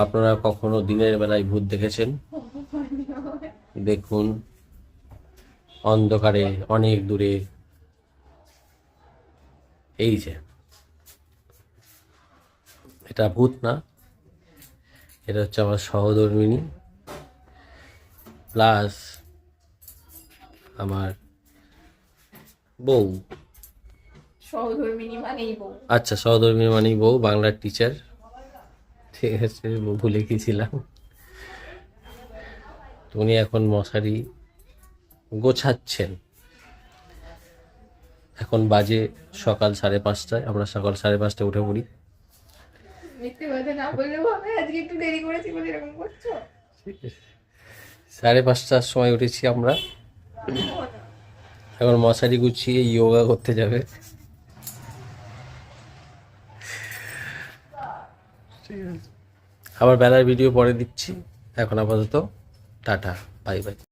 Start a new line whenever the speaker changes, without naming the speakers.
আপনারা কখনো দিনের বেলায় ভূত দেখেছেন? দেখুন, অন্ধকারে অনেক দূরে এই যে, এটা ভূত না, এটা হচ্ছে আমার সহধর্মিণী প্লাস আমার বউ।
সহধর্মিণী মানেই বউ।
আচ্ছা, সহধর্মিণী মানেই বউ, বাংলার টিচার। ঠিক আছে, ভুলে গেছিলাম। তো উনি এখন মশারি গোছাচ্ছেন। এখন বাজে সকাল 5:30। আমরা সকাল 5:30 উঠে পড়ি।
মিথ্যে কথা না বললেও হবে, আজকে একটু দেরি করেছি বলে এরকম করছো।
5:30টার সময় উঠেছি আমরা। এখন মশারি গুছিয়ে যোগা করতে যাবে। আবার বেলার ভিডিও পরে দিচ্ছি। এখন আপাতত টাটা, বাই বাই।